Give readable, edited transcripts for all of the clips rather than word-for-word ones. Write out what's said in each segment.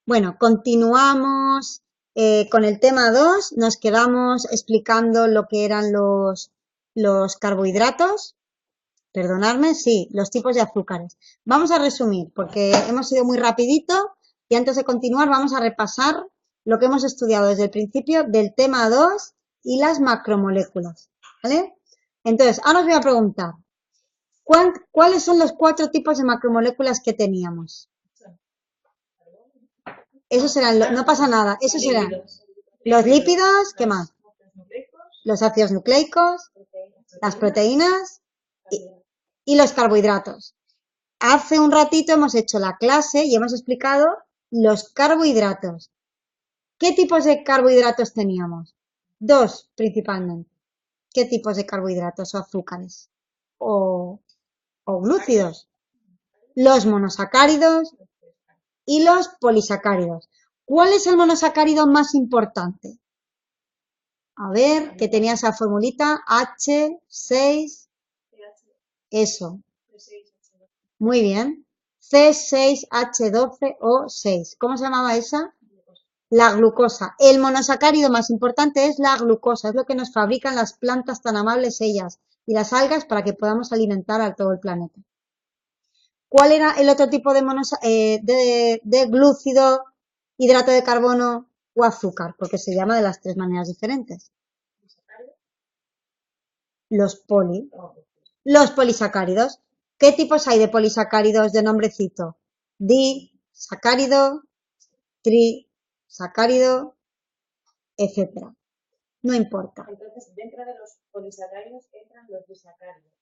Bueno, continuamos con el tema 2. Nos quedamos explicando lo que eran los carbohidratos. Perdonadme, sí, los tipos de azúcares. Vamos a resumir, porque hemos ido muy rapidito y antes de continuar vamos a repasar lo que hemos estudiado desde el principio del tema 2 y las macromoléculas, ¿vale? Entonces, ahora os voy a preguntar, ¿cuáles son los 4 tipos de macromoléculas que teníamos? Esos serán, no pasa nada, esos serán los lípidos, ¿qué más? Los ácidos nucleicos, las proteínas y los carbohidratos. Hace un ratito hemos hecho la clase y hemos explicado los carbohidratos. ¿Qué tipos de carbohidratos teníamos? 2 principalmente. ¿Qué tipos de carbohidratos o azúcares? O glúcidos. Los monosacáridos y los polisacáridos. ¿Cuál es el monosacárido más importante? A ver, que tenía esa formulita, H6, eso. Muy bien. C6H12O6. ¿Cómo se llamaba esa? La glucosa. El monosacárido más importante es la glucosa, es lo que nos fabrican las plantas tan amables ellas y las algas para que podamos alimentar a todo el planeta. ¿Cuál era el otro tipo de, de glúcido, hidrato de carbono o azúcar? Porque se llama de las 3 maneras diferentes. Los polisacáridos. ¿Qué tipos hay de polisacáridos de nombrecito? Disacárido, trisacárido, etcétera. No importa. Entonces, dentro de los polisacáridos entran los disacáridos.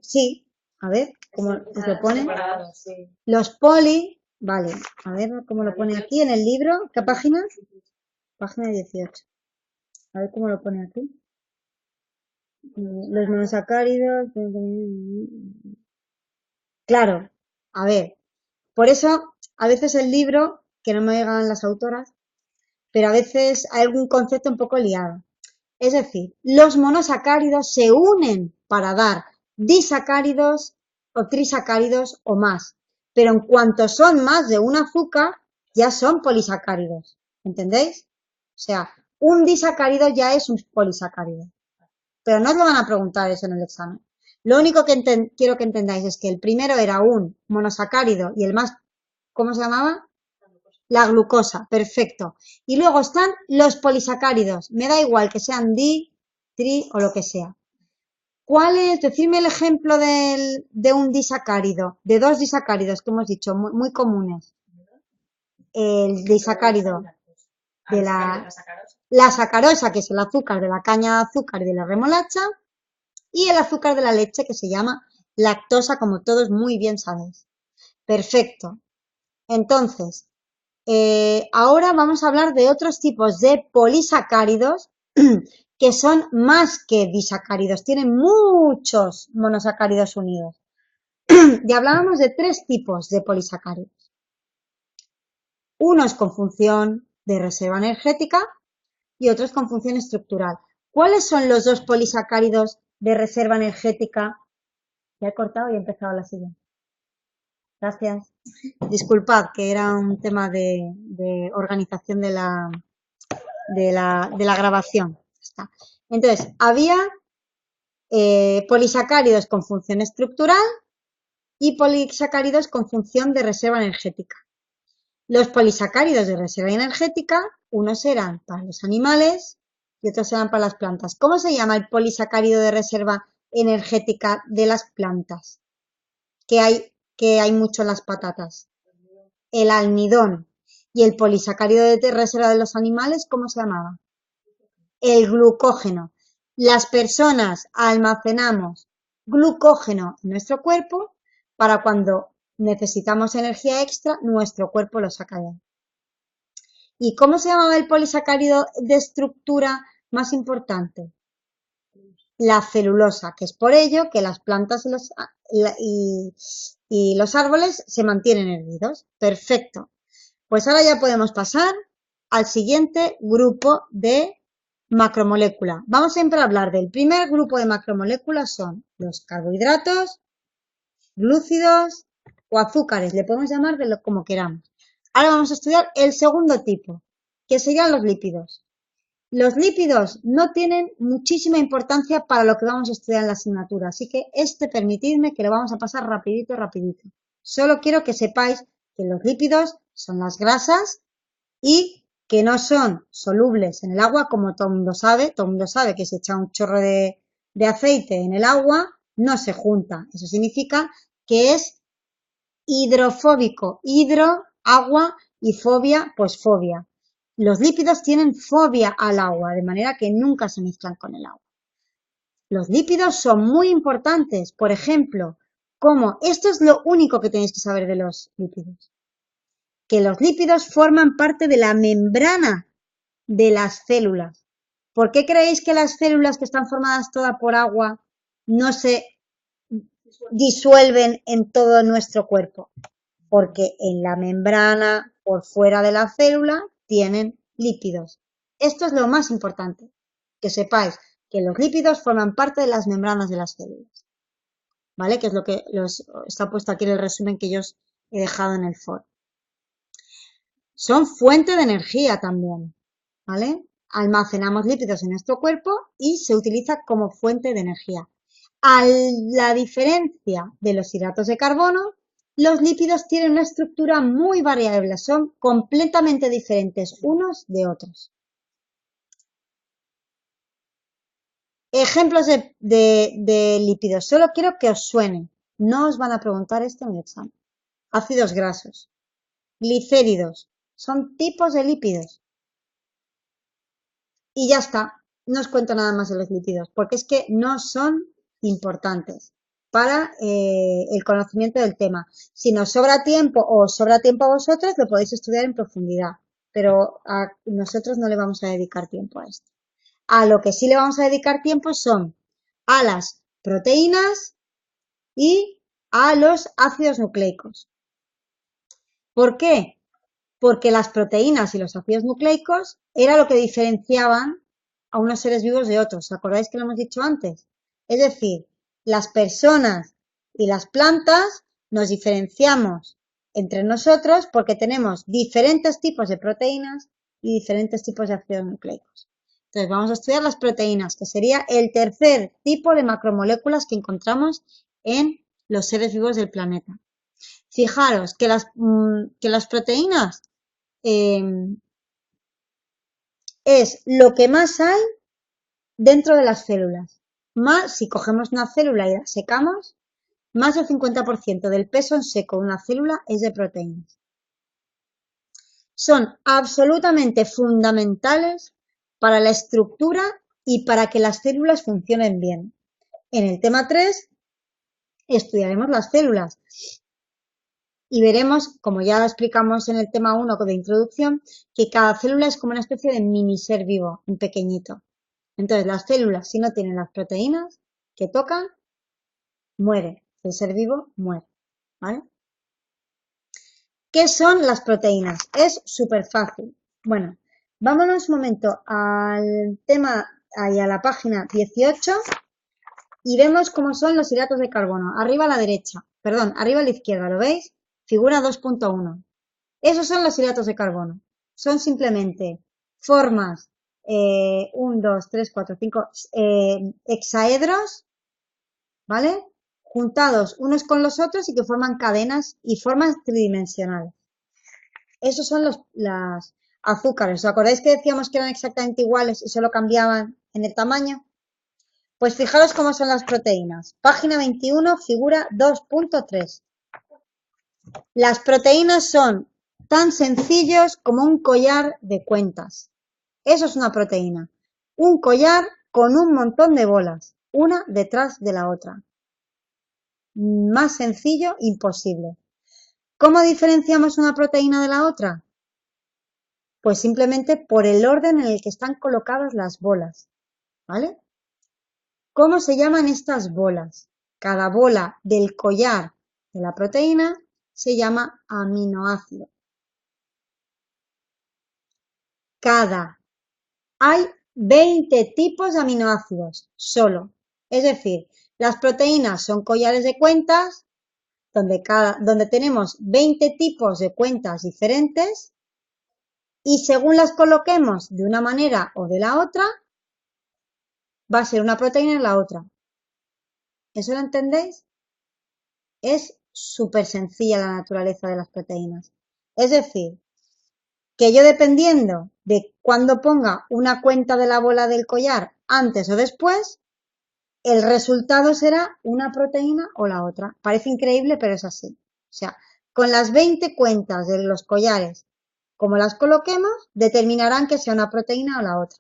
Sí, a ver, ¿cómo os lo pone? Sí. Los poli, vale, a ver cómo lo pone aquí en el libro. ¿Qué página? Página 18. A ver cómo lo pone aquí. Los monosacáridos. Claro, a ver, por eso a veces el libro, que no me llegan las autoras, pero a veces hay algún concepto un poco liado. Es decir, los monosacáridos se unen para dar disacáridos o trisacáridos o más, pero en cuanto son más de un azúcar, ya son polisacáridos, ¿entendéis? O sea, un disacárido ya es un polisacárido, pero no os lo van a preguntar eso en el examen. Lo único que quiero que entendáis es que el primero era un monosacárido y el más, ¿cómo se llamaba? La glucosa, perfecto. Y luego están los polisacáridos. Me da igual que sean di, tri o lo que sea. ¿Cuál es? Decidme el ejemplo de un disacárido, de 2 disacáridos que hemos dicho, muy comunes. El disacárido de la sacarosa, que es el azúcar de la caña de azúcar y de la remolacha, y el azúcar de la leche, que se llama lactosa, como todos muy bien sabéis. Perfecto. Entonces, ahora vamos a hablar de otros tipos de polisacáridos que son más que disacáridos, tienen muchos monosacáridos unidos. Ya hablábamos de 3 tipos de polisacáridos. Unos con función de reserva energética y otros con función estructural. ¿Cuáles son los 2 polisacáridos de reserva energética? Ya he cortado y he empezado la siguiente. Gracias. Disculpad, que era un tema de organización de la grabación. Está. Entonces, había polisacáridos con función estructural y polisacáridos con función de reserva energética. Los polisacáridos de reserva energética, unos eran para los animales y otros eran para las plantas. ¿Cómo se llama el polisacárido de reserva energética de las plantas? Que hay mucho en las patatas. El almidón. ¿Y el polisacárido de reserva de los animales, cómo se llamaba? El glucógeno. Las personas almacenamos glucógeno en nuestro cuerpo para cuando necesitamos energía extra, nuestro cuerpo lo saca de ahí. ¿Y cómo se llamaba el polisacárido de estructura más importante? La celulosa, que es por ello que las plantas y los árboles se mantienen erguidos. Perfecto. Pues ahora ya podemos pasar al siguiente grupo de macromolécula. Vamos siempre a hablar del primer grupo de macromoléculas, son los carbohidratos, glúcidos, o azúcares, le podemos llamar como queramos. Ahora vamos a estudiar el segundo tipo, que serían los lípidos. Los lípidos no tienen muchísima importancia para lo que vamos a estudiar en la asignatura, así que permitidme que lo vamos a pasar rapidito, rapidito. Solo quiero que sepáis que los lípidos son las grasas y que no son solubles en el agua, como todo el mundo sabe que si echa un chorro de aceite en el agua, no se junta. Eso significa que es hidrofóbico, hidro, agua y fobia, pues fobia. Los lípidos tienen fobia al agua, de manera que nunca se mezclan con el agua. Los lípidos son muy importantes, por ejemplo, como esto es lo único que tenéis que saber de los lípidos, que los lípidos forman parte de la membrana de las células. ¿Por qué creéis que las células que están formadas todas por agua no se disuelven en todo nuestro cuerpo? Porque en la membrana, por fuera de la célula, tienen lípidos. Esto es lo más importante, que sepáis que los lípidos forman parte de las membranas de las células. ¿Vale? Que es lo que está puesto aquí en el resumen que yo os he dejado en el foro. Son fuente de energía también, ¿vale? Almacenamos lípidos en nuestro cuerpo y se utiliza como fuente de energía. A la diferencia de los hidratos de carbono, los lípidos tienen una estructura muy variable, son completamente diferentes unos de otros. Ejemplos de lípidos, solo quiero que os suene, no os van a preguntar esto en el examen. Ácidos grasos, glicéridos, son tipos de lípidos. Y ya está, no os cuento nada más de los lípidos, porque es que no son importantes para el conocimiento del tema. Si nos sobra tiempo o os sobra tiempo a vosotros, lo podéis estudiar en profundidad, pero a nosotros no le vamos a dedicar tiempo a esto. A lo que sí le vamos a dedicar tiempo son a las proteínas y a los ácidos nucleicos. ¿Por qué? Porque las proteínas y los ácidos nucleicos era lo que diferenciaban a unos seres vivos de otros. ¿Os acordáis que lo hemos dicho antes? Es decir, las personas y las plantas nos diferenciamos entre nosotros porque tenemos diferentes tipos de proteínas y diferentes tipos de ácidos nucleicos. Entonces vamos a estudiar las proteínas, que sería el tercer tipo de macromoléculas que encontramos en los seres vivos del planeta. Fijaros que las proteínas es lo que más hay dentro de las células. Más, si cogemos una célula y la secamos, más del 50% del peso en seco de una célula es de proteínas. Son absolutamente fundamentales para la estructura y para que las células funcionen bien. En el tema 3 estudiaremos las células y veremos, como ya lo explicamos en el tema 1 de introducción, que cada célula es como una especie de mini ser vivo, un pequeñito. Entonces, las células, si no tienen las proteínas que tocan, muere. El ser vivo muere, ¿vale? ¿Qué son las proteínas? Es súper fácil. Bueno, vámonos un momento al tema, ahí a la página 18 y vemos cómo son los hidratos de carbono. Arriba a la derecha, perdón, arriba a la izquierda, ¿lo veis? Figura 2.1. Esos son los hidratos de carbono. Son simplemente formas 1, 2, 3, 4, 5 hexaedros, ¿vale? Juntados unos con los otros y que forman cadenas y formas tridimensionales. Esos son los azúcares. ¿Os acordáis que decíamos que eran exactamente iguales y solo cambiaban en el tamaño? Pues fijaros cómo son las proteínas. Página 21, figura 2.3. Las proteínas son tan sencillos como un collar de cuentas. Eso es una proteína. Un collar con un montón de bolas, una detrás de la otra. Más sencillo, imposible. ¿Cómo diferenciamos una proteína de la otra? Pues simplemente por el orden en el que están colocadas las bolas, ¿vale? ¿Cómo se llaman estas bolas? Cada bola del collar de la proteína se llama aminoácido. Hay 20 tipos de aminoácidos, solo. Es decir, las proteínas son collares de cuentas, donde tenemos 20 tipos de cuentas diferentes y según las coloquemos de una manera o de la otra, va a ser una proteína en la otra. ¿Eso lo entendéis? Es súper sencilla la naturaleza de las proteínas. Es decir, que yo dependiendo de cuándo ponga una cuenta de la bola del collar antes o después, el resultado será una proteína o la otra. Parece increíble, pero es así. O sea, con las 20 cuentas de los collares, como las coloquemos, determinarán que sea una proteína o la otra.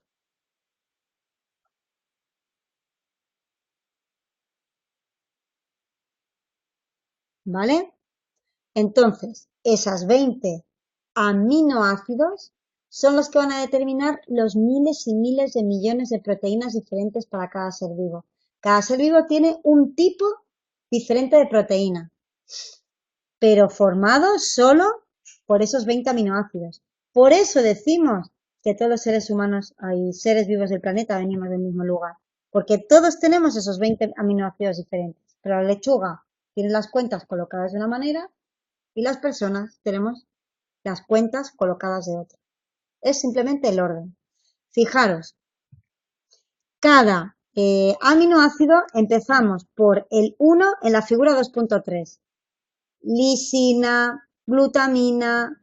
¿Vale? Entonces, esas 20 aminoácidos son los que van a determinar los miles y miles de millones de proteínas diferentes para cada ser vivo. Cada ser vivo tiene un tipo diferente de proteína, pero formado solo por esos 20 aminoácidos. Por eso decimos que todos los seres humanos y seres vivos del planeta venimos del mismo lugar, porque todos tenemos esos 20 aminoácidos diferentes, pero la lechuga tiene las cuentas colocadas de una manera y las personas tenemos las cuentas colocadas de otra. Es simplemente el orden. Fijaros, cada aminoácido empezamos por el 1 en la figura 2.3. Lisina, glutamina,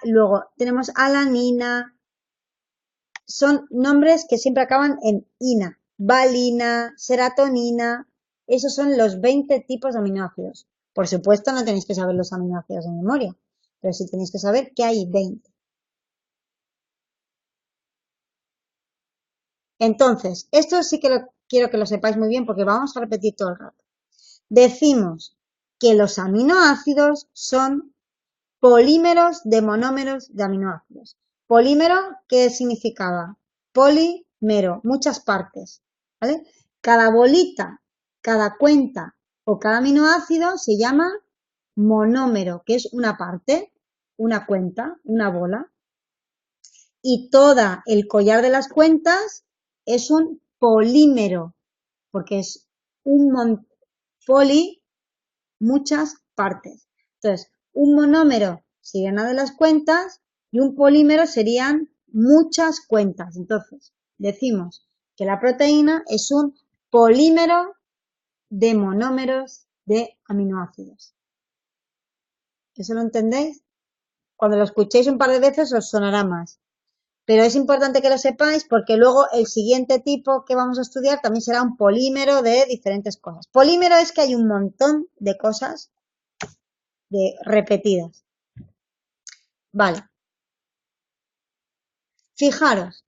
luego tenemos alanina. Son nombres que siempre acaban en ina. Valina, serotonina. Esos son los 20 tipos de aminoácidos. Por supuesto, no tenéis que saber los aminoácidos de memoria, pero sí tenéis que saber que hay 20. Entonces, esto sí que quiero que lo sepáis muy bien porque vamos a repetir todo el rato. Decimos que los aminoácidos son polímeros de monómeros de aminoácidos. Polímero, ¿qué significaba? Polímero, muchas partes, ¿vale? Cada bolita, cada cuenta o cada aminoácido se llama monómero, que es una parte, una cuenta, una bola. Y todo el collar de las cuentas es un polímero, porque es poli, muchas partes. Entonces, un monómero sería una de las cuentas y un polímero serían muchas cuentas. Entonces, decimos que la proteína es un polímero de monómeros de aminoácidos. ¿Eso lo entendéis? Cuando lo escuchéis un par de veces os sonará más. Pero es importante que lo sepáis porque luego el siguiente tipo que vamos a estudiar también será un polímero de diferentes cosas. Polímero es que hay un montón de cosas repetidas. Vale. Fijaros,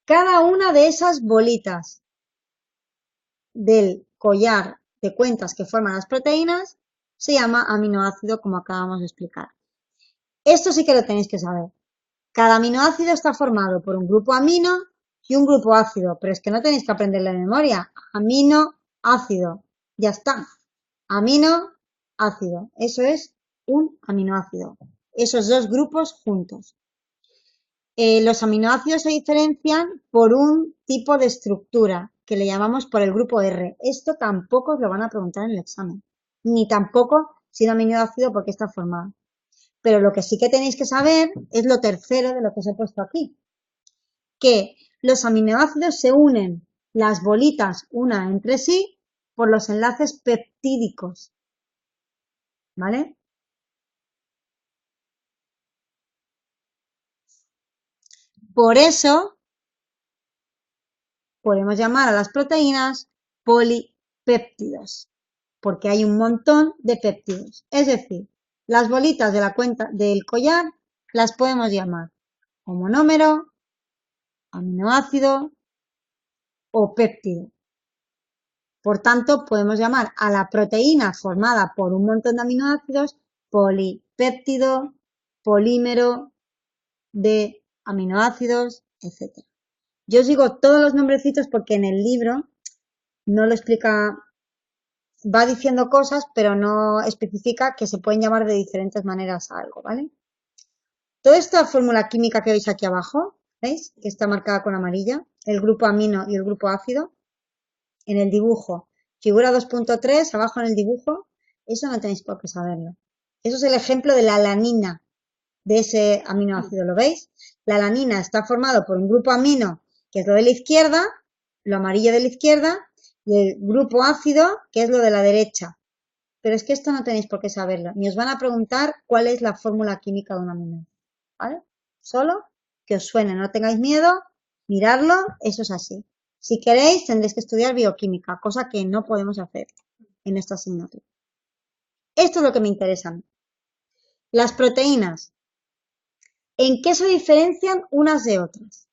cada una de esas bolitas del collar de cuentas que forman las proteínas se llama aminoácido, como acabamos de explicar. Esto sí que lo tenéis que saber. Cada aminoácido está formado por un grupo amino y un grupo ácido, pero es que no tenéis que aprenderlo de memoria. Amino, ácido, ya está. Amino, ácido, eso es un aminoácido. Esos dos grupos juntos. Los aminoácidos se diferencian por un tipo de estructura que le llamamos por el grupo R. Esto tampoco os lo van a preguntar en el examen, ni tampoco si un aminoácido por qué está formado. Pero lo que sí que tenéis que saber es lo tercero de lo que os he puesto aquí, que los aminoácidos se unen las bolitas una entre sí por los enlaces peptídicos, ¿vale? Por eso podemos llamar a las proteínas polipéptidos, porque hay un montón de péptidos. Es decir, las bolitas de la cuenta del collar las podemos llamar o monómero, aminoácido o péptido. Por tanto, podemos llamar a la proteína formada por un montón de aminoácidos polipéptido, polímero de aminoácidos, etc. Yo os digo todos los nombrecitos porque en el libro no lo explica, va diciendo cosas, pero no especifica que se pueden llamar de diferentes maneras a algo, ¿vale? Toda esta fórmula química que veis aquí abajo, ¿veis? Que está marcada con amarilla, el grupo amino y el grupo ácido, en el dibujo, figura 2.3, abajo en el dibujo, Eso no tenéis por qué saberlo. Eso es el ejemplo de la alanina, de ese aminoácido, ¿lo veis? La alanina está formado por un grupo amino, que es lo de la izquierda, lo amarillo de la izquierda, y el grupo ácido, que es lo de la derecha. Pero es que esto no tenéis por qué saberlo, ni os van a preguntar cuál es la fórmula química de un aminoácido, ¿vale? Solo que os suene, no tengáis miedo, miradlo, eso es así. Si queréis, tendréis que estudiar bioquímica, cosa que no podemos hacer en esta asignatura. Esto es lo que me interesa a mí. Las proteínas. ¿En qué se diferencian unas de otras?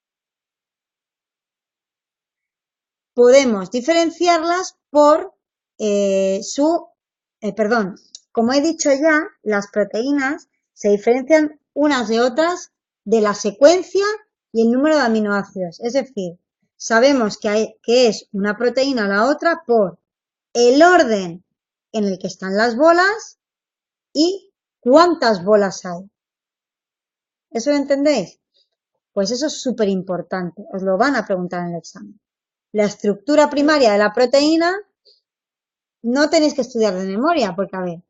Podemos diferenciarlas por como he dicho ya, las proteínas se diferencian unas de otras de la secuencia y el número de aminoácidos. Es decir, sabemos que es una proteína la otra por el orden en el que están las bolas y cuántas bolas hay. ¿Eso lo entendéis? Pues eso es súper importante. Os lo van a preguntar en el examen. La estructura primaria de la proteína no tenéis que estudiar de memoria, porque a ver,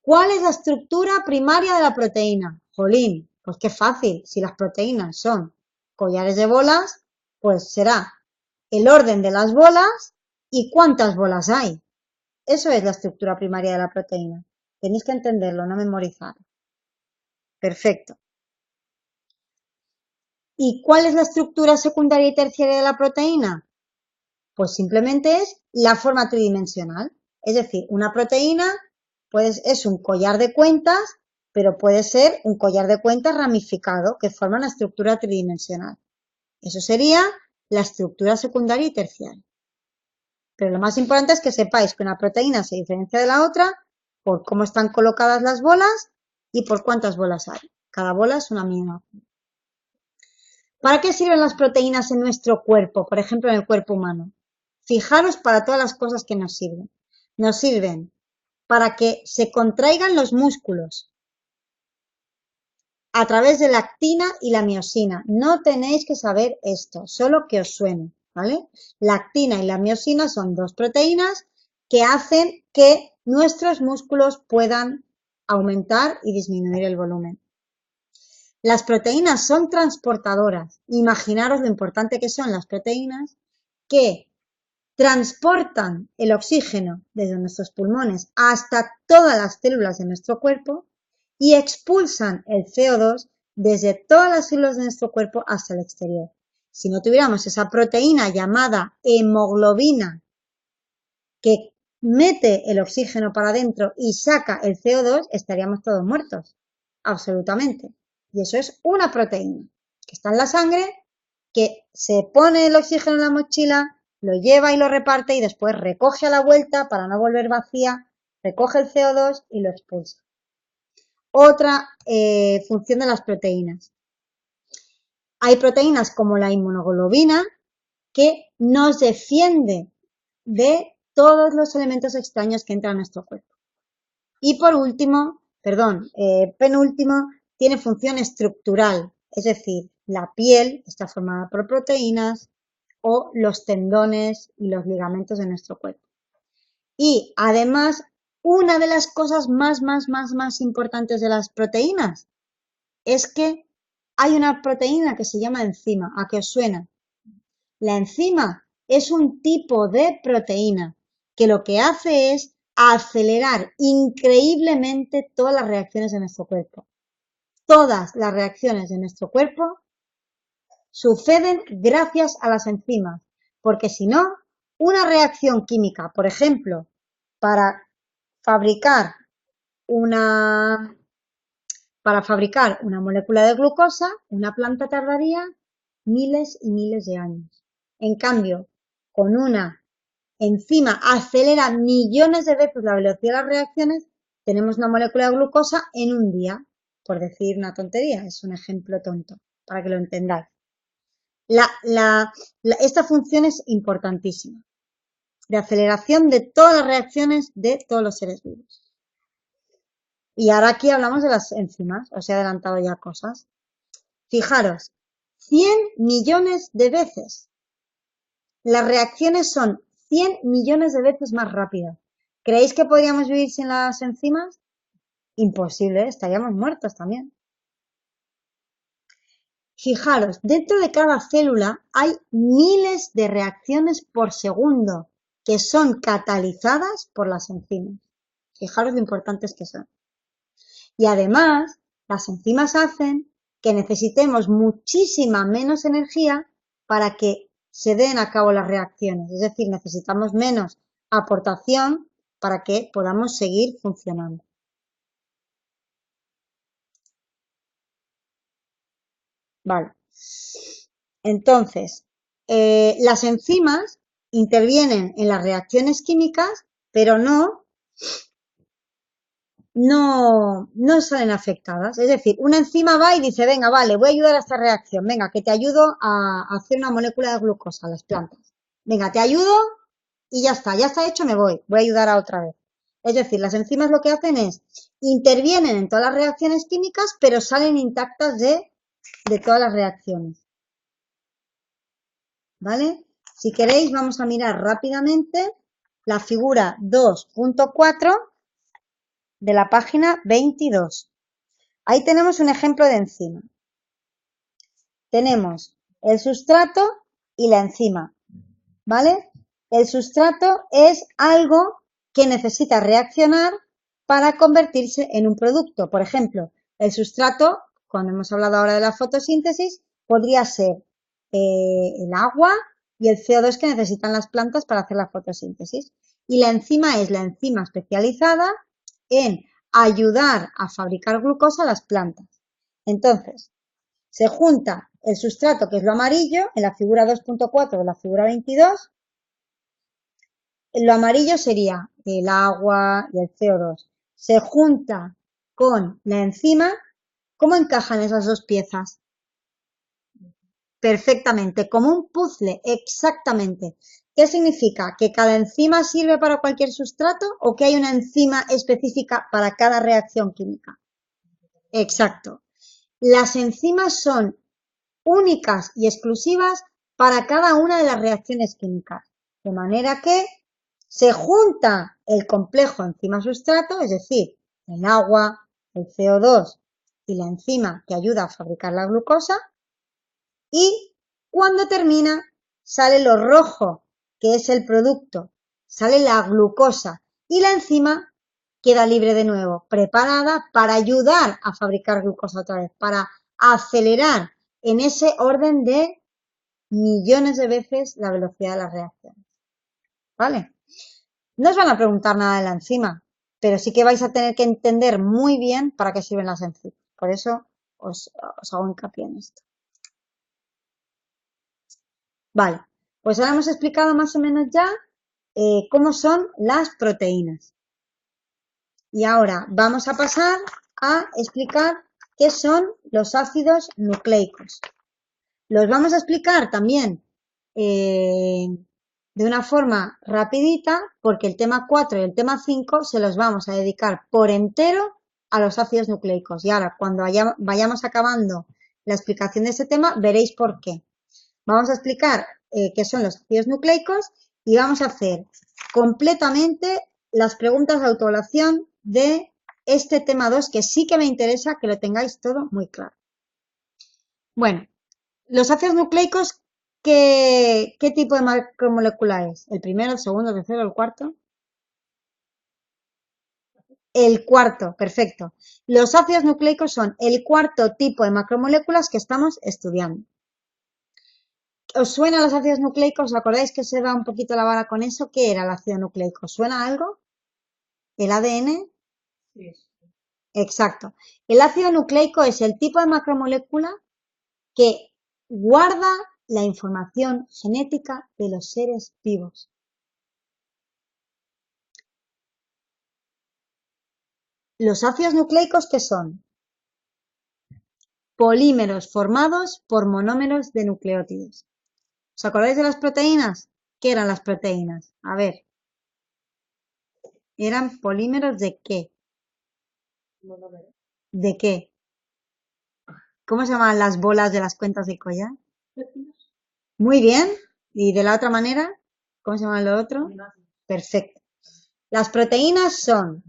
¿cuál es la estructura primaria de la proteína? Jolín, pues qué fácil. Si las proteínas son collares de bolas, pues será el orden de las bolas y cuántas bolas hay. Eso es la estructura primaria de la proteína. Tenéis que entenderlo, no memorizarlo. Perfecto. ¿Y cuál es la estructura secundaria y terciaria de la proteína? Pues simplemente es la forma tridimensional. Es decir, una proteína pues, es un collar de cuentas, pero puede ser un collar de cuentas ramificado que forma una estructura tridimensional. Eso sería la estructura secundaria y terciaria. Pero lo más importante es que sepáis que una proteína se diferencia de la otra por cómo están colocadas las bolas y por cuántas bolas hay. Cada bola es un aminoácido. ¿Para qué sirven las proteínas en nuestro cuerpo? Por ejemplo, en el cuerpo humano. Fijaros para todas las cosas que nos sirven. Nos sirven para que se contraigan los músculos a través de la actina y la miosina. No tenéis que saber esto, solo que os suene, ¿vale? La actina y la miosina son dos proteínas que hacen que nuestros músculos puedan aumentar y disminuir el volumen. Las proteínas son transportadoras. Imaginaros lo importante que son las proteínas que transportan el oxígeno desde nuestros pulmones hasta todas las células de nuestro cuerpo y expulsan el CO2 desde todas las células de nuestro cuerpo hasta el exterior. Si no tuviéramos esa proteína llamada hemoglobina que mete el oxígeno para adentro y saca el CO2, estaríamos todos muertos, absolutamente. Y eso es una proteína que está en la sangre, que se pone el oxígeno en la mochila, lo lleva y lo reparte y después recoge a la vuelta para no volver vacía, recoge el CO2 y lo expulsa. Otra función de las proteínas. Hay proteínas como la inmunoglobina que nos defiende de todos los elementos extraños que entran a nuestro cuerpo. Y por último, penúltimo, tiene función estructural, es decir, la piel está formada por proteínas o los tendones y los ligamentos de nuestro cuerpo. Y además, una de las cosas más importantes de las proteínas es que hay una proteína que se llama enzima. ¿A qué os suena? La enzima es un tipo de proteína que lo que hace es acelerar increíblemente todas las reacciones de nuestro cuerpo. Todas las reacciones de nuestro cuerpo suceden gracias a las enzimas, porque si no, una reacción química, por ejemplo, para fabricar una molécula de glucosa, una planta tardaría miles y miles de años. En cambio, con una enzima acelera millones de veces la velocidad de las reacciones, tenemos una molécula de glucosa en un día, por decir una tontería, es un ejemplo tonto, para que lo entendáis. Esta función es importantísima, de aceleración de todas las reacciones de todos los seres vivos. Y ahora aquí hablamos de las enzimas, os he adelantado ya cosas. Fijaros, 100 millones de veces. Las reacciones son 100 millones de veces más rápidas. ¿Creéis que podríamos vivir sin las enzimas? Imposible, estaríamos muertos también. Fijaros, dentro de cada célula hay miles de reacciones por segundo que son catalizadas por las enzimas. Fijaros lo importantes que son. Y además, las enzimas hacen que necesitemos muchísima menos energía para que se den a cabo las reacciones. Es decir, necesitamos menos aportación para que podamos seguir funcionando. Vale. Entonces, las enzimas intervienen en las reacciones químicas, pero no salen afectadas. Es decir, una enzima va y dice, venga, vale, voy a ayudar a esta reacción. Venga, que te ayudo a hacer una molécula de glucosa a las plantas. Venga, te ayudo y ya está hecho, me voy. Voy a ayudar a otra vez. Es decir, las enzimas lo que hacen es intervienen en todas las reacciones químicas, pero salen intactas de todas las reacciones. ¿Vale? Si queréis, vamos a mirar rápidamente la figura 2.4 de la página 22. Ahí tenemos un ejemplo de enzima. Tenemos el sustrato y la enzima, ¿vale? El sustrato es algo que necesita reaccionar para convertirse en un producto. Por ejemplo, el sustrato, cuando hemos hablado ahora de la fotosíntesis, podría ser el agua y el CO2 que necesitan las plantas para hacer la fotosíntesis. Y la enzima es la enzima especializada en ayudar a fabricar glucosa a las plantas. Entonces, se junta el sustrato, que es lo amarillo, en la figura 2.4 de la figura 22. Lo amarillo sería el agua y el CO2. Se junta con la enzima. ¿Cómo encajan esas dos piezas? Perfectamente, como un puzzle, exactamente. ¿Qué significa? ¿Que cada enzima sirve para cualquier sustrato o que hay una enzima específica para cada reacción química? Exacto. Las enzimas son únicas y exclusivas para cada una de las reacciones químicas. De manera que se junta el complejo enzima-sustrato, es decir, el agua, el CO2 y la enzima que ayuda a fabricar la glucosa, y cuando termina sale lo rojo, que es el producto, sale la glucosa y la enzima queda libre de nuevo, preparada para ayudar a fabricar glucosa otra vez, para acelerar en ese orden de millones de veces la velocidad de las reacciones. ¿Vale? No os van a preguntar nada de la enzima, pero sí que vais a tener que entender muy bien para qué sirven las enzimas. Por eso os hago hincapié en esto. Vale, pues ahora hemos explicado más o menos ya cómo son las proteínas. Y ahora vamos a pasar a explicar qué son los ácidos nucleicos. Los vamos a explicar también de una forma rapidita, porque el tema 4 y el tema 5 se los vamos a dedicar por entero a los ácidos nucleicos. Y ahora, cuando vayamos acabando la explicación de ese tema, veréis por qué. Vamos a explicar qué son los ácidos nucleicos y vamos a hacer completamente las preguntas de autoevaluación de este tema 2, que sí que me interesa que lo tengáis todo muy claro. Bueno, los ácidos nucleicos, ¿qué tipo de macromolécula es? ¿El primero, el segundo, el tercero, el cuarto? El cuarto, perfecto. Los ácidos nucleicos son el cuarto tipo de macromoléculas que estamos estudiando. ¿Os suena los ácidos nucleicos? ¿Os acordáis que se va un poquito la vara con eso? ¿Qué era el ácido nucleico? ¿Suena algo? ¿El ADN? Sí. Exacto. El ácido nucleico es el tipo de macromolécula que guarda la información genética de los seres vivos. ¿Los ácidos nucleicos qué son? Polímeros formados por monómeros de nucleótidos. ¿Os acordáis de las proteínas? ¿Qué eran las proteínas? A ver. ¿Eran polímeros de qué? Monómero. ¿De qué? ¿Cómo se llaman las bolas de las cuentas de collar? Muy bien. ¿Y de la otra manera? ¿Cómo se llama lo otro? Perfecto. Las proteínas son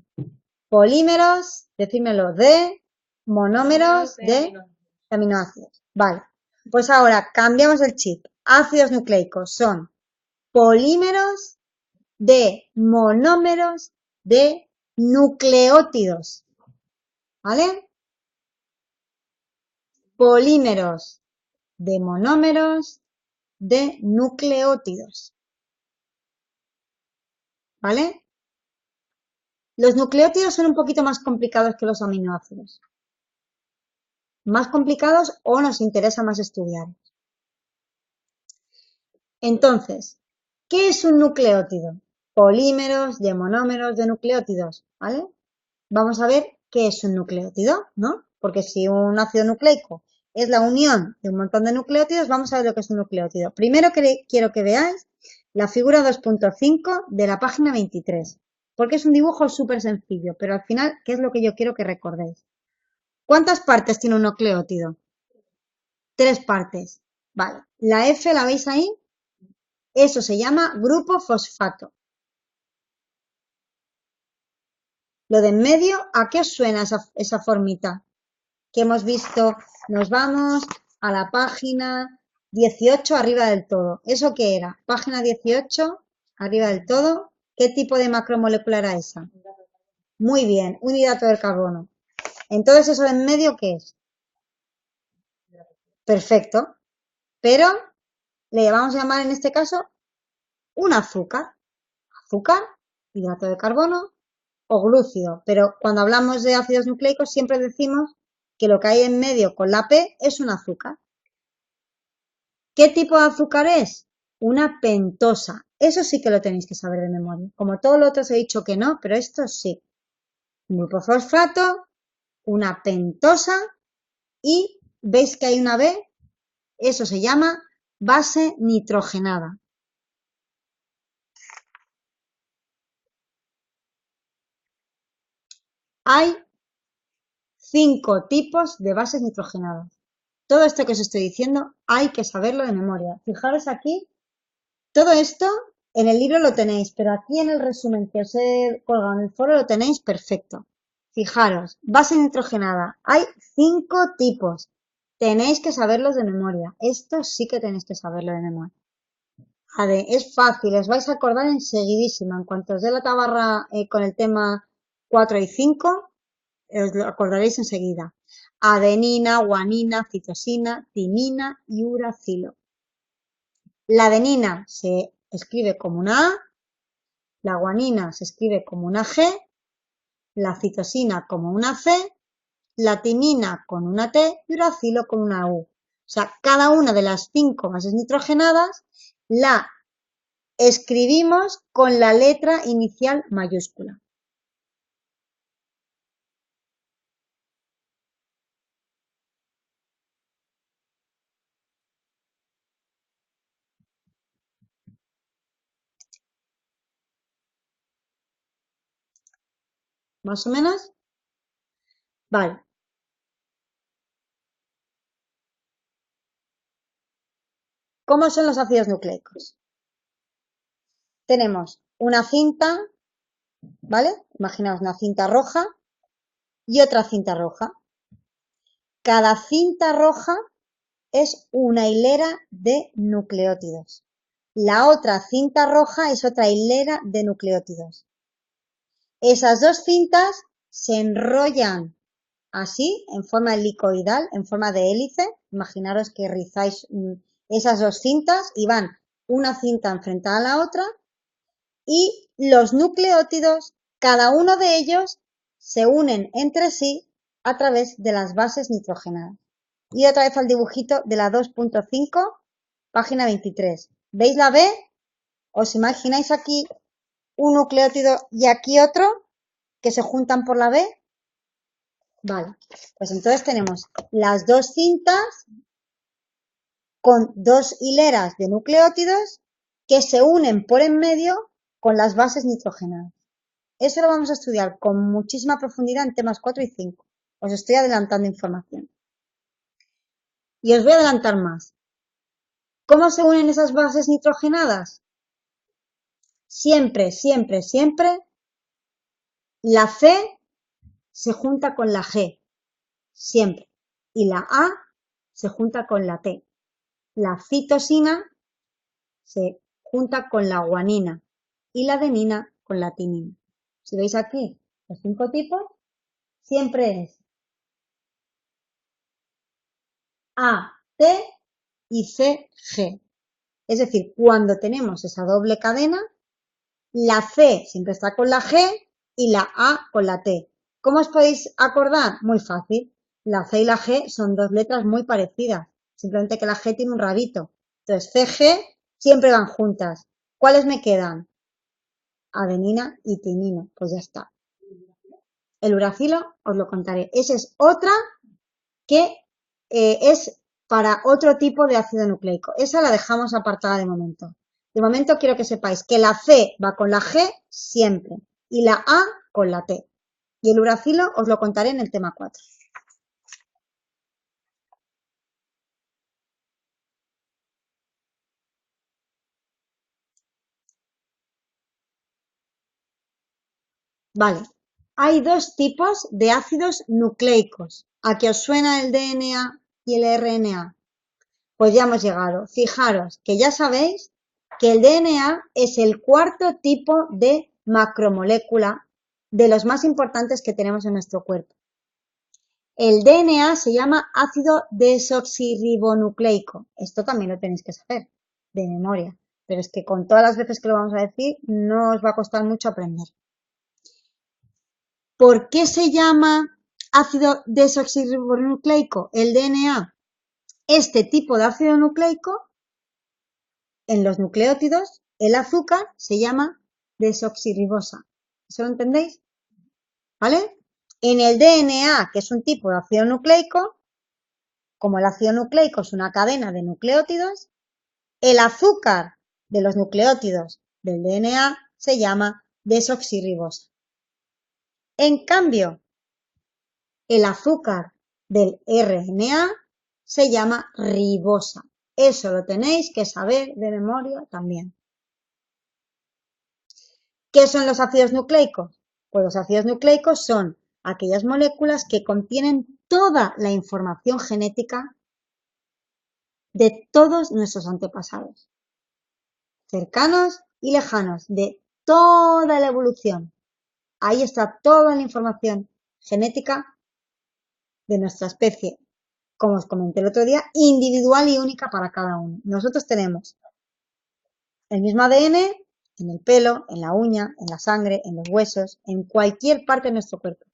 polímeros, decídmelo, de monómeros de aminoácidos. Vale, pues ahora cambiamos el chip. Ácidos nucleicos son polímeros de monómeros de nucleótidos. ¿Vale? Polímeros de monómeros de nucleótidos. ¿Vale? Los nucleótidos son un poquito más complicados que los aminoácidos. Más complicados o nos interesa más estudiar. Entonces, ¿qué es un nucleótido? Polímeros de monómeros de nucleótidos, ¿vale? Vamos a ver qué es un nucleótido, ¿no? Porque si un ácido nucleico es la unión de un montón de nucleótidos, vamos a ver lo que es un nucleótido. Primero quiero que veáis la figura 2.5 de la página 23, porque es un dibujo súper sencillo, pero al final, ¿qué es lo que yo quiero que recordéis? ¿Cuántas partes tiene un nucleótido? 3 partes. Vale, la F, ¿la veis ahí? Eso se llama grupo fosfato. Lo de en medio, ¿a qué os suena esa formita? Que hemos visto, nos vamos a la página 18 arriba del todo. ¿Eso qué era? Página 18 arriba del todo. ¿Qué tipo de macromolécula era esa? Muy bien, un hidrato del carbono. Entonces, ¿eso de en medio qué es? Perfecto. Pero le vamos a llamar en este caso un azúcar. Azúcar, hidrato de carbono o glúcido. Pero cuando hablamos de ácidos nucleicos siempre decimos que lo que hay en medio con la P es un azúcar. ¿Qué tipo de azúcar es? Una pentosa. Eso sí que lo tenéis que saber de memoria. Como todo lo otro os he dicho que no, pero esto sí. Un grupo fosfato, una pentosa y ¿veis que hay una B? Eso se llama base nitrogenada. Hay 5 tipos de bases nitrogenadas. Todo esto que os estoy diciendo hay que saberlo de memoria. Fijaros aquí, todo esto en el libro lo tenéis, pero aquí en el resumen que os he colgado en el foro lo tenéis perfecto. Fijaros, base nitrogenada, hay 5 tipos. Tenéis que saberlos de memoria. Esto sí que tenéis que saberlo de memoria. A ver, es fácil, os vais a acordar enseguidísima. En cuanto os dé la tabarra con el tema 4 y 5, os lo acordaréis enseguida. Adenina, guanina, citosina, timina y uracilo. La adenina se escribe como una A, la guanina se escribe como una G, la citosina como una C, la timina con una T y uracilo con una U. O sea, cada una de las 5 bases nitrogenadas la escribimos con la letra inicial mayúscula. ¿Más o menos? Vale. ¿Cómo son los ácidos nucleicos? Tenemos una cinta, ¿vale? Imaginaos una cinta roja y otra cinta roja. Cada cinta roja es una hilera de nucleótidos. La otra cinta roja es otra hilera de nucleótidos. Esas dos cintas se enrollan así, en forma helicoidal, en forma de hélice. Imaginaros que rizáis esas dos cintas y van una cinta enfrentada a la otra y los nucleótidos, cada uno de ellos, se unen entre sí a través de las bases nitrogenadas. Y otra vez al dibujito de la 2.5, página 23. ¿Veis la B? ¿Os imagináis aquí un nucleótido y aquí otro que se juntan por la B? Vale, pues entonces tenemos las dos cintas con dos hileras de nucleótidos que se unen por en medio con las bases nitrogenadas. Eso lo vamos a estudiar con muchísima profundidad en temas 4 y 5. Os estoy adelantando información. Y os voy a adelantar más. ¿Cómo se unen esas bases nitrogenadas? Siempre, siempre, siempre La C se junta con la G, siempre. Y la A se junta con la T. La citosina se junta con la guanina y la adenina con la timina. Si veis aquí los 5 tipos, siempre es A, T y C, G. Es decir, cuando tenemos esa doble cadena, la C siempre está con la G y la A con la T. ¿Cómo os podéis acordar? Muy fácil. La C y la G son dos letras muy parecidas, simplemente que la G tiene un rabito. Entonces, CG siempre van juntas. ¿Cuáles me quedan? Adenina y timina. Pues ya está. El uracilo os lo contaré. Esa es otra que es para otro tipo de ácido nucleico. Esa la dejamos apartada de momento. De momento quiero que sepáis que la C va con la G siempre y la A con la T. Y el uracilo os lo contaré en el tema 4. Vale, hay dos tipos de ácidos nucleicos. ¿A qué os suena el DNA y el RNA? Pues ya hemos llegado. Fijaros que ya sabéis que el DNA es el cuarto tipo de macromolécula de los más importantes que tenemos en nuestro cuerpo. El DNA se llama ácido desoxirribonucleico. Esto también lo tenéis que saber de memoria, pero es que con todas las veces que lo vamos a decir no os va a costar mucho aprender. ¿Por qué se llama ácido desoxirribonucleico el DNA? Este tipo de ácido nucleico, en los nucleótidos, el azúcar se llama desoxirribosa. ¿Eso lo entendéis? ¿Vale? En el DNA, que es un tipo de ácido nucleico, como el ácido nucleico es una cadena de nucleótidos, el azúcar de los nucleótidos del DNA se llama desoxirribosa. En cambio, el azúcar del RNA se llama ribosa. Eso lo tenéis que saber de memoria también. ¿Qué son los ácidos nucleicos? Pues los ácidos nucleicos son aquellas moléculas que contienen toda la información genética de todos nuestros antepasados, cercanos y lejanos, de toda la evolución. Ahí está toda la información genética de nuestra especie, como os comenté el otro día, individual y única para cada uno. Nosotros tenemos el mismo ADN en el pelo, en la uña, en la sangre, en los huesos, en cualquier parte de nuestro cuerpo.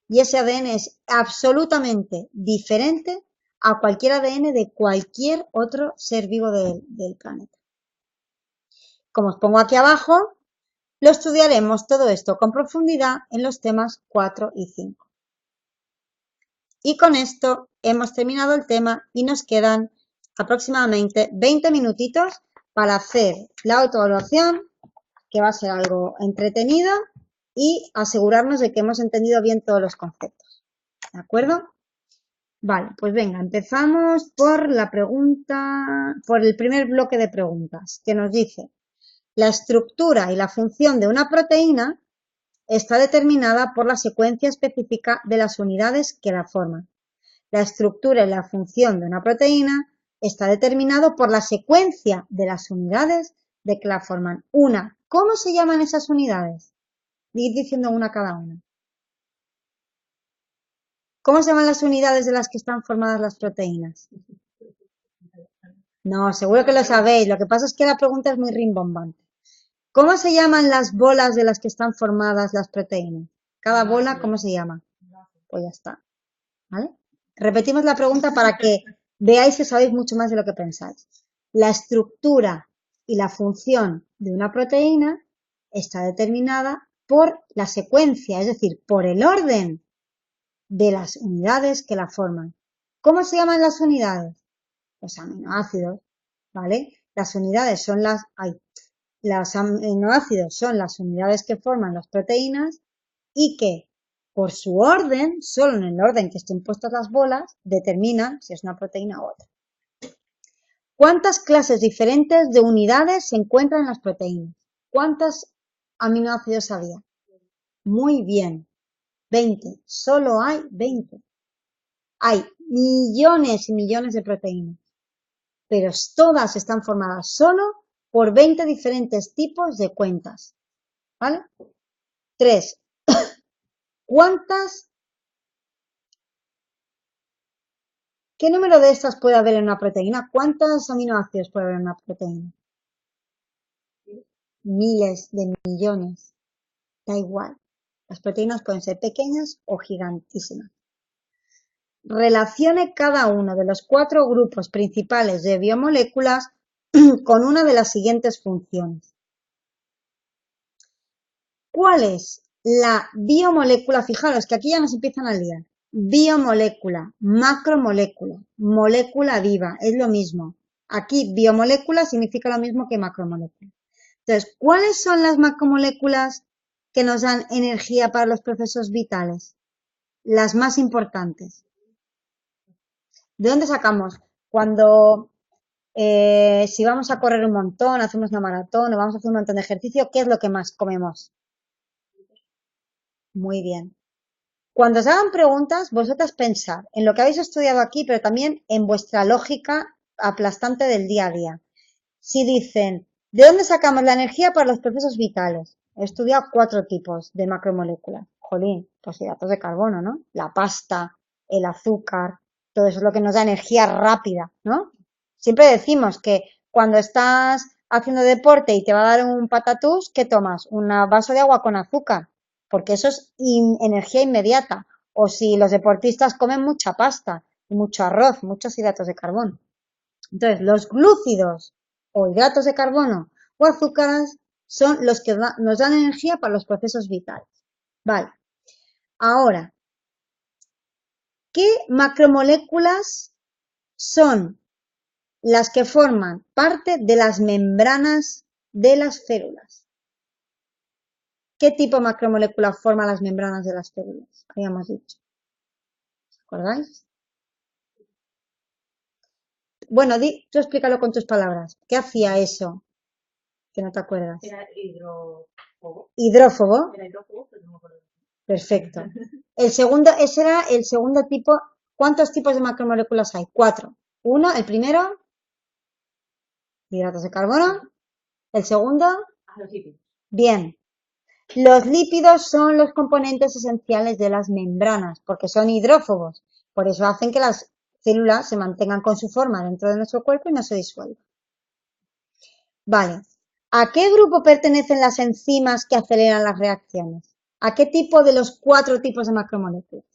Y ese ADN es absolutamente diferente a cualquier ADN de cualquier otro ser vivo del planeta. Como os pongo aquí abajo, lo estudiaremos todo esto con profundidad en los temas 4 y 5. Y con esto hemos terminado el tema y nos quedan aproximadamente 20 minutitos para hacer la autoevaluación, que va a ser algo entretenido, y asegurarnos de que hemos entendido bien todos los conceptos. ¿De acuerdo? Vale, pues venga, empezamos por la pregunta, por el primer bloque de preguntas, que nos dice: la estructura y la función de una proteína está determinada por la secuencia específica de las unidades que la forman. La estructura y la función de una proteína está determinado por la secuencia de las unidades de que la forman. Una, ¿cómo se llaman esas unidades? Ir diciendo una cada una. ¿Cómo se llaman las unidades de las que están formadas las proteínas? No, seguro que lo sabéis. Lo que pasa es que la pregunta es muy rimbombante. ¿Cómo se llaman las bolas de las que están formadas las proteínas? Cada bola, ¿cómo se llama? Pues ya está. ¿Vale? Repetimos la pregunta para que veáis que sabéis mucho más de lo que pensáis. La estructura y la función de una proteína está determinada por la secuencia, es decir, por el orden de las unidades que la forman. ¿Cómo se llaman las unidades? Los aminoácidos, ¿vale? Las unidades son los aminoácidos son las unidades que forman las proteínas y que por su orden, solo en el orden que estén puestas las bolas, determinan si es una proteína u otra. ¿Cuántas clases diferentes de unidades se encuentran en las proteínas? ¿Cuántos aminoácidos había? Muy bien. 20. Solo hay 20. Hay millones y millones de proteínas, pero todas están formadas solo por 20 diferentes tipos de cuentas. ¿Vale? 3. ¿Qué número de estas puede haber en una proteína? ¿Cuántos aminoácidos puede haber en una proteína? Miles de millones. Da igual. Las proteínas pueden ser pequeñas o gigantísimas. Relacione cada uno de los 4 grupos principales de biomoléculas con una de las siguientes funciones. ¿Cuál es la biomolécula? Fijaros que aquí ya nos empiezan a liar. Biomolécula, macromolécula, molécula viva, es lo mismo. Aquí biomolécula significa lo mismo que macromolécula. Entonces, ¿cuáles son las macromoléculas que nos dan energía para los procesos vitales? Las más importantes. ¿De dónde sacamos? Cuando si vamos a correr un montón, hacemos una maratón o vamos a hacer un montón de ejercicio, ¿qué es lo que más comemos? Muy bien. Cuando os hagan preguntas, vosotras pensad en lo que habéis estudiado aquí, pero también en vuestra lógica aplastante del día a día. Si dicen, ¿de dónde sacamos la energía para los procesos vitales? He estudiado 4 tipos de macromoléculas. Jolín, pues hidratos de carbono, ¿no? La pasta, el azúcar, todo eso es lo que nos da energía rápida, ¿no? Siempre decimos que cuando estás haciendo deporte y te va a dar un patatús, ¿qué tomas? Un vaso de agua con azúcar, porque eso es energía inmediata. O si los deportistas comen mucha pasta y mucho arroz, muchos hidratos de carbono. Entonces, los glúcidos o hidratos de carbono o azúcares son los que nos dan energía para los procesos vitales. Vale. Ahora, ¿qué macromoléculas son las que forman parte de las membranas de las células? ¿Qué tipo de macromolécula forma las membranas de las células? Habíamos dicho. ¿Os acordáis? Bueno, tú explícalo con tus palabras. ¿Qué hacía eso? Que no te acuerdas. Era hidrófobo. Hidrófobo. Era hidrófobo, pero no me acuerdo. Perfecto. Ese era el segundo tipo. ¿Cuántos tipos de macromoléculas hay? 4. Uno, el primero, hidratos de carbono. El segundo, Los lípidos. bien. Los lípidos son los componentes esenciales de las membranas, porque son hidrófobos. Por eso hacen que las células se mantengan con su forma dentro de nuestro cuerpo y no se disuelvan. Vale. ¿A qué grupo pertenecen las enzimas que aceleran las reacciones? ¿A qué tipo de los 4 tipos de macromoléculas?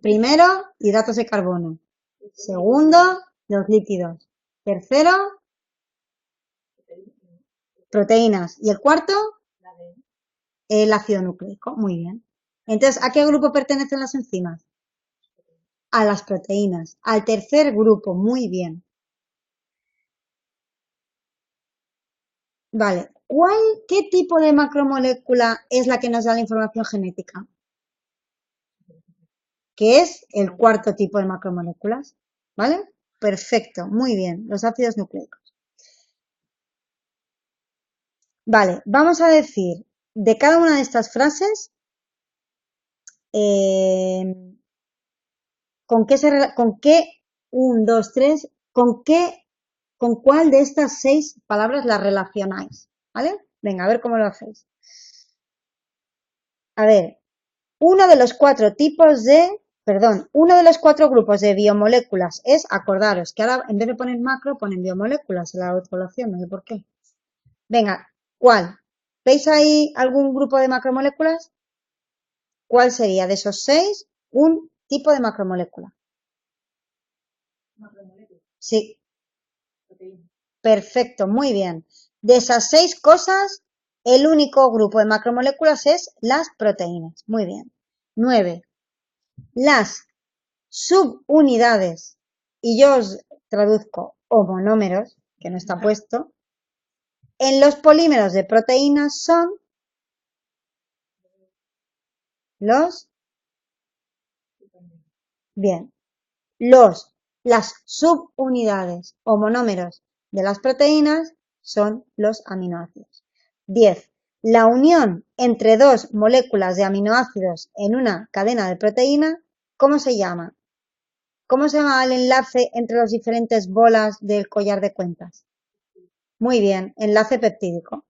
Primero, hidratos de carbono. Segundo, los lípidos. Tercero, proteínas. Y el cuarto, el ácido nucleico. Muy bien. Entonces, ¿a qué grupo pertenecen las enzimas? A las proteínas. Al tercer grupo. Muy bien. Vale. ¿Qué tipo de macromolécula es la que nos da la información genética? Que es el cuarto tipo de macromoléculas. ¿Vale? Perfecto. Muy bien. Los ácidos nucleicos. Vale. Vamos a decir de cada una de estas frases con qué, 1, 2, 3, con cuál de estas 6 palabras las relacionáis, ¿vale? Venga, a ver cómo lo hacéis. A ver, uno de los 4 grupos de biomoléculas es, acordaros, que ahora en vez de poner macro, ponen biomoléculas en la autoevaluación, no sé por qué. Venga, ¿cuál? ¿Veis ahí algún grupo de macromoléculas? ¿Cuál sería de esos 6 un tipo de macromolécula? Macromolécula. Sí. Proteína. Perfecto, muy bien. De esas 6 cosas, el único grupo de macromoléculas es las proteínas. Muy bien. 9. Las subunidades, y yo os traduzco homonómeros, que no está puesto, en los polímeros de proteínas son los... Bien. Las subunidades o monómeros de las proteínas son los aminoácidos. 10. La unión entre dos moléculas de aminoácidos en una cadena de proteína, ¿cómo se llama? ¿Cómo se llama el enlace entre las diferentes bolas del collar de cuentas? Muy bien, enlace peptídico.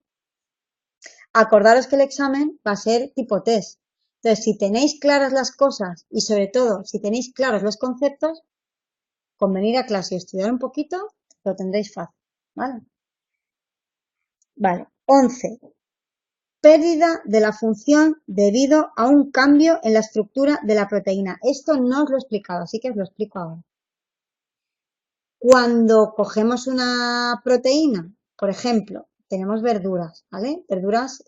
Acordaros que el examen va a ser tipo test. Entonces, si tenéis claras las cosas y sobre todo si tenéis claros los conceptos, con venir a clase y estudiar un poquito, lo tendréis fácil, ¿vale? Vale, 11. Pérdida de la función debido a un cambio en la estructura de la proteína. Esto no os lo he explicado, así que os lo explico ahora. Cuando cogemos una proteína, por ejemplo, tenemos verduras, ¿vale? Verduras,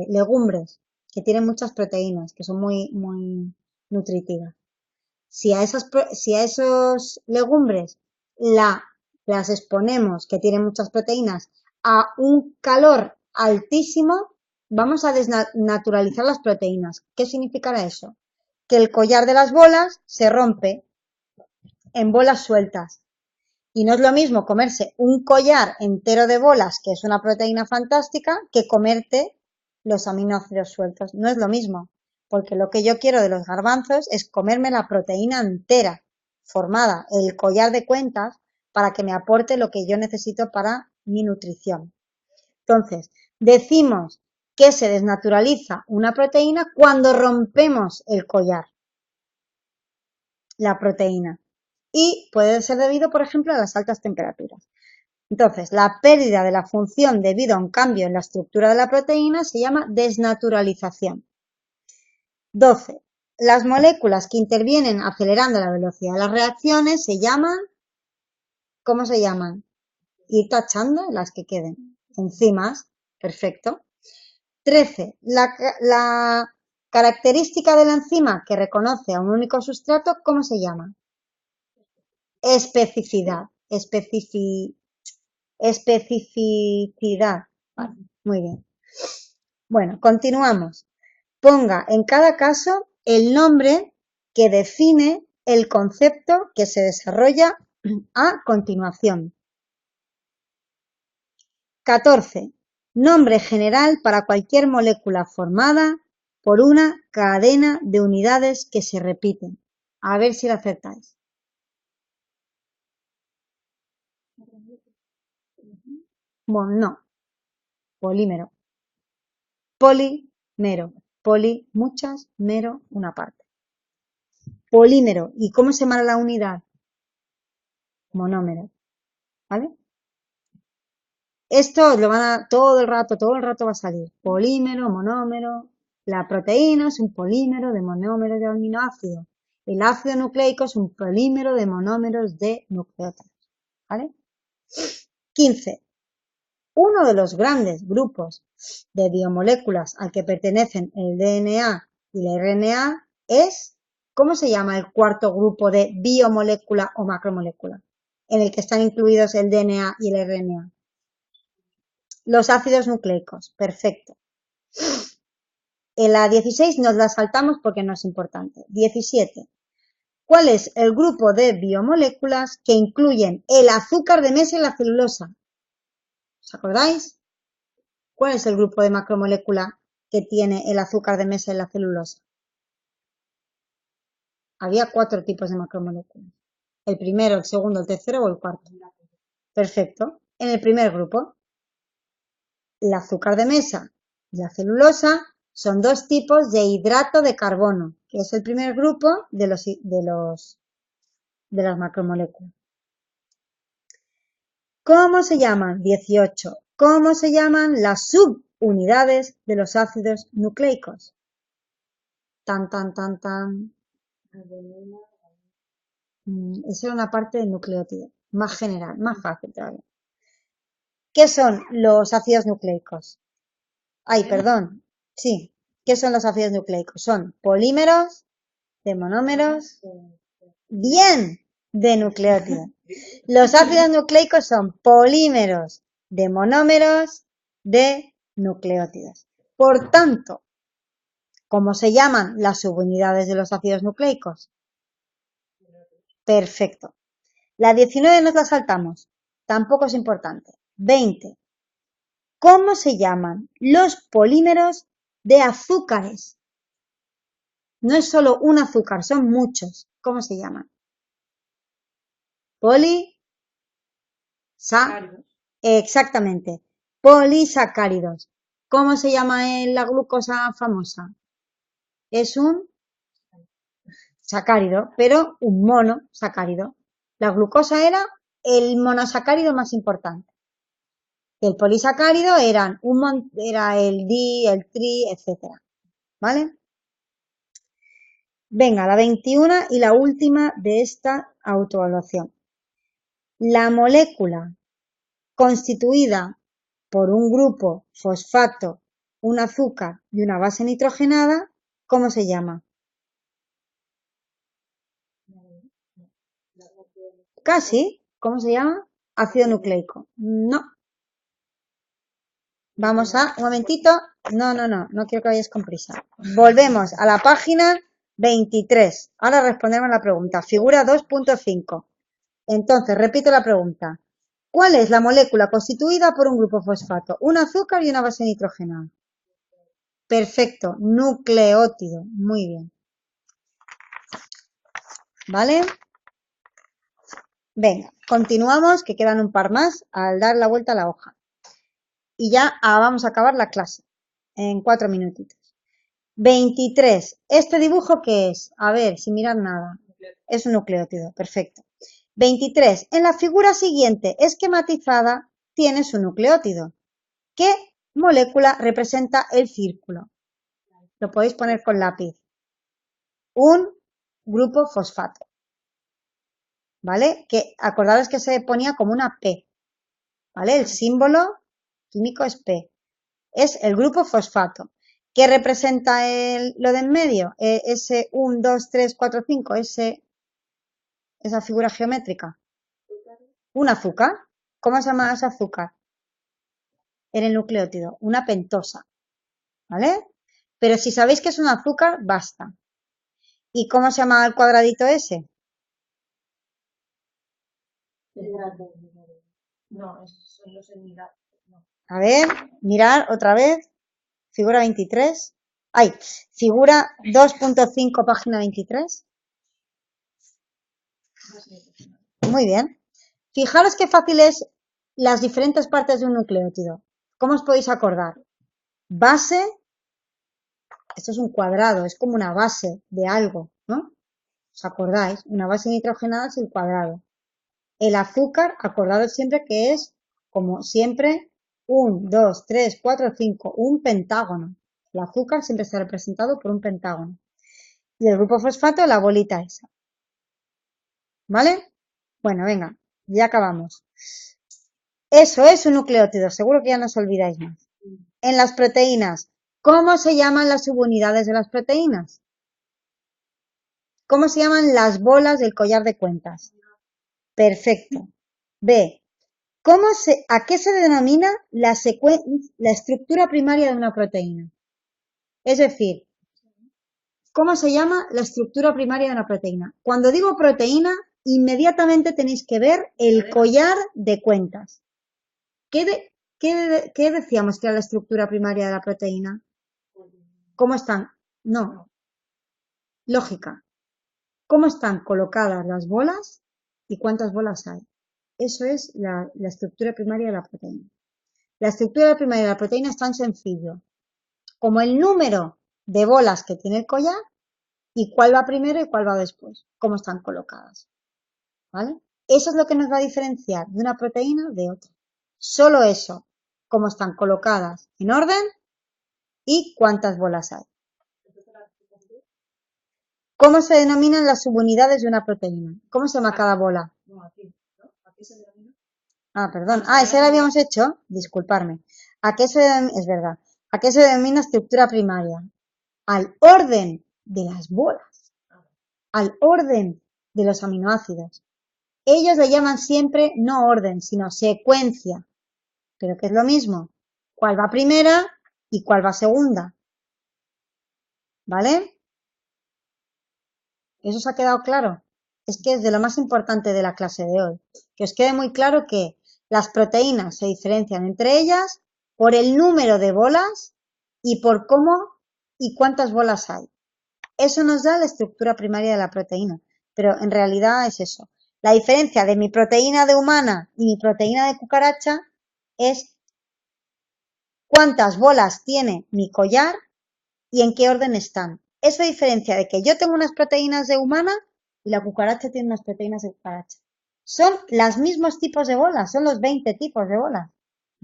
legumbres, que tienen muchas proteínas, que son muy nutritivas. Si a esos legumbres las exponemos, que tienen muchas proteínas, a un calor altísimo, vamos a desnaturalizar las proteínas. ¿Qué significará eso? Que el collar de las bolas se rompe en bolas sueltas. Y no es lo mismo comerse un collar entero de bolas, que es una proteína fantástica, que comerte los aminoácidos sueltos. No es lo mismo, porque lo que yo quiero de los garbanzos es comerme la proteína entera, formada, el collar de cuentas, para que me aporte lo que yo necesito para mi nutrición. Entonces, decimos que se desnaturaliza una proteína cuando rompemos el collar, la proteína. Y puede ser debido, por ejemplo, a las altas temperaturas. Entonces, la pérdida de la función debido a un cambio en la estructura de la proteína se llama desnaturalización. 12. Las moléculas que intervienen acelerando la velocidad de las reacciones se llaman, ¿cómo se llaman? Ir tachando las que queden. Enzimas, perfecto. 13. La característica de la enzima que reconoce a un único sustrato, ¿cómo se llama? Especificidad. Especificidad. Vale, muy bien. Bueno, continuamos. Ponga en cada caso el nombre que define el concepto que se desarrolla a continuación. 14. Nombre general para cualquier molécula formada por una cadena de unidades que se repiten. A ver si lo acertáis. Bueno, no. Polímero. Polímero. Poli, muchas, mero, una parte. Polímero. ¿Y cómo se llama la unidad? Monómero. ¿Vale? Esto lo van a, todo el rato va a salir. Polímero, monómero. La proteína es un polímero de monómeros de aminoácidos. El ácido nucleico es un polímero de monómeros de nucleótidos. ¿Vale? 15. Uno de los grandes grupos de biomoléculas al que pertenecen el DNA y el RNA es, ¿cómo se llama el cuarto grupo de biomolécula o macromolécula? En el que están incluidos el DNA y el RNA. Los ácidos nucleicos, perfecto. En la 16 nos la saltamos porque no es importante. 17. ¿Cuál es el grupo de biomoléculas que incluyen el azúcar de mesa y la celulosa? ¿Os acordáis? ¿Cuál es el grupo de macromolécula que tiene el azúcar de mesa y la celulosa? Había 4 tipos de macromoléculas. El primero, el segundo, el tercero o el cuarto. Perfecto. En el primer grupo, el azúcar de mesa y la celulosa son 2 tipos de hidrato de carbono, que es el primer grupo de las macromoléculas. ¿Cómo se llaman? 18. ¿Cómo se llaman las subunidades de los ácidos nucleicos? Tan, tan, tan, tan. Esa era una parte del nucleótido, más general, más fácil todavía. ¿Qué son los ácidos nucleicos? Ay, perdón. Sí. ¿Qué son los ácidos nucleicos? Son polímeros de monómeros. Bien, de nucleótidos. Los ácidos nucleicos son polímeros de monómeros de nucleótidos. Por tanto, ¿cómo se llaman las subunidades de los ácidos nucleicos? Perfecto. La 19 nos la saltamos. Tampoco es importante. 20. ¿Cómo se llaman los polímeros de azúcares? No es solo un azúcar, son muchos. ¿Cómo se llaman? Poli, Sacáridos. exactamente. Polisacáridos. ¿Cómo se llama la glucosa famosa? Es un sacárido, pero un monosacárido. La glucosa era el monosacárido más importante. El polisacárido era el di, el tri, etcétera. ¿Vale? Venga, la 21 y la última de esta autoevaluación. La molécula constituida por un grupo fosfato, un azúcar y una base nitrogenada, ¿cómo se llama? Casi, ¿cómo se llama? Ácido nucleico. No. Vamos a, un momentito. No quiero que vayáis con prisa. Volvemos a la página 23. Ahora respondemos la pregunta. Figura 2.5. Entonces, repito la pregunta. ¿Cuál es la molécula constituida por un grupo fosfato, un azúcar y una base nitrogenada? Perfecto, nucleótido. Muy bien. ¿Vale? Venga, continuamos, que quedan un par más al dar la vuelta a la hoja. Y ya vamos a acabar la clase en 4 minutitos. 23. ¿Este dibujo qué es? A ver, sin mirar nada. Es un nucleótido, perfecto. 23. En la figura siguiente esquematizada tiene su nucleótido. ¿Qué molécula representa el círculo? Lo podéis poner con lápiz. Un grupo fosfato. ¿Vale? Que acordaros que se ponía como una P. ¿Vale? El símbolo químico es P. Es el grupo fosfato. ¿Qué representa lo de en medio? Ese 1, 2, 3, 4, 5, esa figura geométrica. Un azúcar. ¿Cómo se llama ese azúcar? En el nucleótido. Una pentosa. ¿Vale? Pero si sabéis que es un azúcar, basta. ¿Y cómo se llama el cuadradito ese? No, esos son los emilatos. No. A ver, mirar otra vez. Figura 23. Ay, figura 2.5, página 23. Muy bien. Fijaros qué fácil es las diferentes partes de un nucleótido. ¿Cómo os podéis acordar? Base, esto es un cuadrado, es como una base de algo, ¿no? ¿Os acordáis? Una base nitrogenada es el cuadrado. El azúcar, acordaros siempre que es, como siempre, 1, 2, 3, 4, 5, un pentágono. El azúcar siempre está representado por un pentágono. Y el grupo fosfato, la bolita esa. ¿Vale? Bueno, venga, ya acabamos. Eso es un nucleótido, seguro que ya no os olvidáis más. En las proteínas, ¿cómo se llaman las subunidades de las proteínas? ¿Cómo se llaman las bolas del collar de cuentas? Perfecto. B. ¿A qué se denomina la estructura primaria de una proteína? Es decir, ¿cómo se llama la estructura primaria de una proteína? Cuando digo proteína, inmediatamente tenéis que ver el collar de cuentas. ¿Qué decíamos que era la estructura primaria de la proteína? ¿Cómo están? No. Lógica. ¿Cómo están colocadas las bolas y cuántas bolas hay? Eso es la estructura primaria de la proteína. La estructura primaria de la proteína es tan sencillo como el número de bolas que tiene el collar y cuál va primero y cuál va después, cómo están colocadas. ¿Vale? Eso es lo que nos va a diferenciar de una proteína de otra. Solo eso, cómo están colocadas en orden y cuántas bolas hay. ¿Cómo se denominan las subunidades de una proteína? ¿Cómo se llama cada bola? No, aquí, ¿no? Aquí se denomina. Ah, perdón. Ese lo habíamos hecho. Disculparme. Es verdad. ¿A qué se denomina estructura primaria? Al orden de las bolas. Al orden de los aminoácidos. Ellos le llaman siempre no orden, sino secuencia. Pero ¿qué es lo mismo? ¿Cuál va primera y cuál va segunda? ¿Vale? ¿Eso os ha quedado claro? Es que es de lo más importante de la clase de hoy. Que os quede muy claro que las proteínas se diferencian entre ellas por el número de bolas y por cómo y cuántas bolas hay. Eso nos da la estructura primaria de la proteína, pero en realidad es eso. La diferencia de mi proteína de humana y mi proteína de cucaracha es cuántas bolas tiene mi collar y en qué orden están. Eso diferencia de que yo tengo unas proteínas de humana y la cucaracha tiene unas proteínas de cucaracha. Son los mismos tipos de bolas, son los 20 tipos de bolas.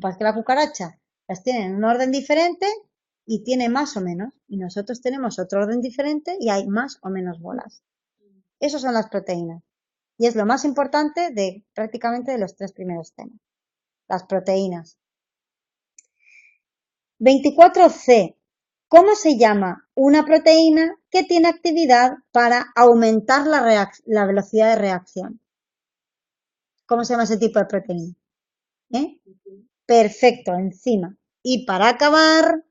Pues que la cucaracha las tiene en un orden diferente y tiene más o menos. Y nosotros tenemos otro orden diferente y hay más o menos bolas. Esas son las proteínas. Y es lo más importante de prácticamente de los 3 primeros temas. Las proteínas. 24C. ¿Cómo se llama una proteína que tiene actividad para aumentar la velocidad de reacción? ¿Cómo se llama ese tipo de proteína? Perfecto, enzima. Y para acabar,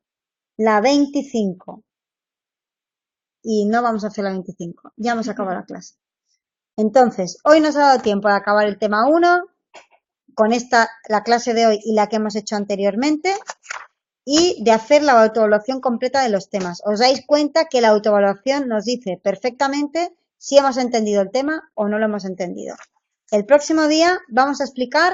la 25. Y no vamos a hacer la 25, ya hemos acabado la clase. Entonces, hoy nos ha dado tiempo de acabar el tema 1, con la clase de hoy y la que hemos hecho anteriormente, y de hacer la autoevaluación completa de los temas. Os dais cuenta que la autoevaluación nos dice perfectamente si hemos entendido el tema o no lo hemos entendido. El próximo día vamos a explicar,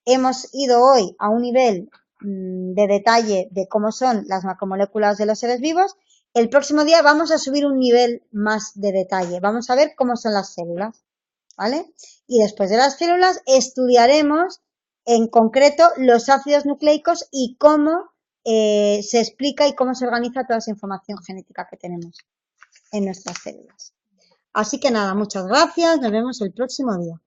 hemos ido hoy a un nivel de detalle de cómo son las macromoléculas de los seres vivos. El próximo día vamos a subir un nivel más de detalle. Vamos a ver cómo son las células, ¿vale? Y después de las células estudiaremos en concreto los ácidos nucleicos y cómo se explica y cómo se organiza toda esa información genética que tenemos en nuestras células. Así que nada, muchas gracias. Nos vemos el próximo día.